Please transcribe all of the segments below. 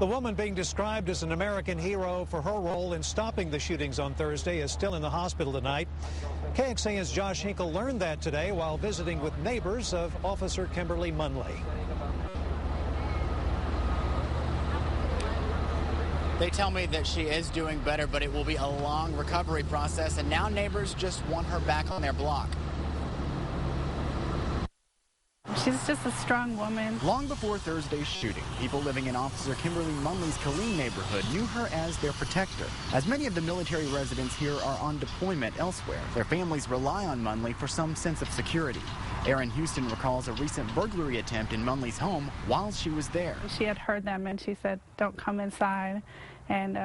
The woman being described as an American hero for her role in stopping the shootings on Thursday is still in the hospital tonight. KXAN's Josh Hinkle learned that today while visiting with neighbors of Officer Kimberly Munley. They tell me that she is doing better, but it will be a long recovery process, and now neighbors just want her back on their block. She's just a strong woman. Long before Thursday's shooting, people living in Officer Kimberly Munley's Killeen neighborhood knew her as their protector. As many of the military residents here are on deployment elsewhere, their families rely on Munley for some sense of security. Erin Houston recalls a recent burglary attempt in Munley's home while she was there. She had heard them and she said, "Don't come inside." And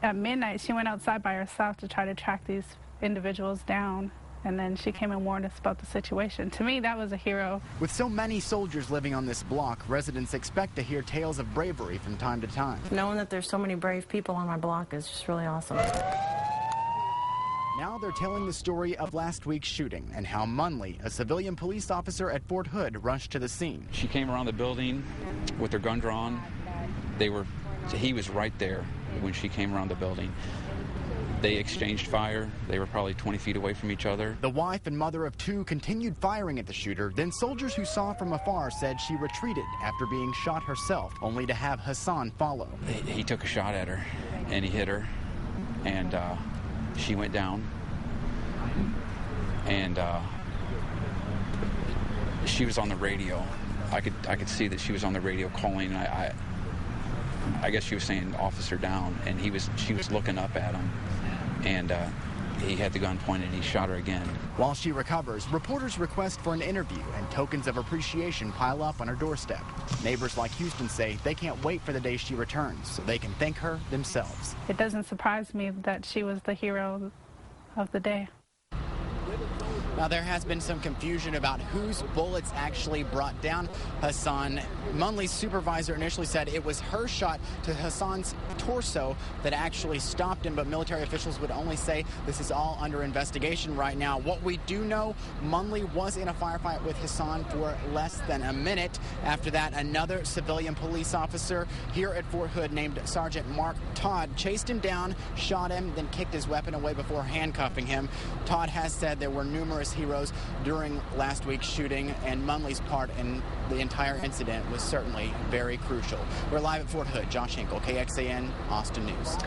at midnight, she went outside by herself to try to track these individuals down. And then she came and warned us about the situation. To me, that was a hero. With so many soldiers living on this block, residents expect to hear tales of bravery from time to time. Knowing that there's so many brave people on my block is just really awesome. Now they're telling the story of last week's shooting and how Munley, a civilian police officer at Fort Hood, rushed to the scene. She came around the building with her gun drawn. He was right there when she came around the building. They exchanged fire. They were probably 20 feet away from each other. The wife and mother of two continued firing at the shooter. Then soldiers who saw from afar said she retreated after being shot herself, only to have Hassan follow. He took a shot at her, and he hit her, and she went down. And she was on the radio. I could see that she was on the radio calling. I guess she was saying "officer down," and she was looking up at him. And he had the gun pointed and he shot her again. While she recovers, reporters request for an interview and tokens of appreciation pile up on her doorstep. Neighbors like Houston say they can't wait for the day she returns so they can thank her themselves. It doesn't surprise me that she was the hero of the day. Now, there has been some confusion about whose bullets actually brought down Hassan. Munley's supervisor initially said it was her shot to Hassan's torso that actually stopped him, but military officials would only say this is all under investigation right now. What we do know, Munley was in a firefight with Hassan for less than a minute. After that, another civilian police officer here at Fort Hood named Sergeant Mark Todd chased him down, shot him, then kicked his weapon away before handcuffing him. Todd has said there were numerous heroes during last week's shooting, and Munley's part in the entire incident was certainly very crucial. We're live at Fort Hood. Josh Hinkle, KXAN, Austin News.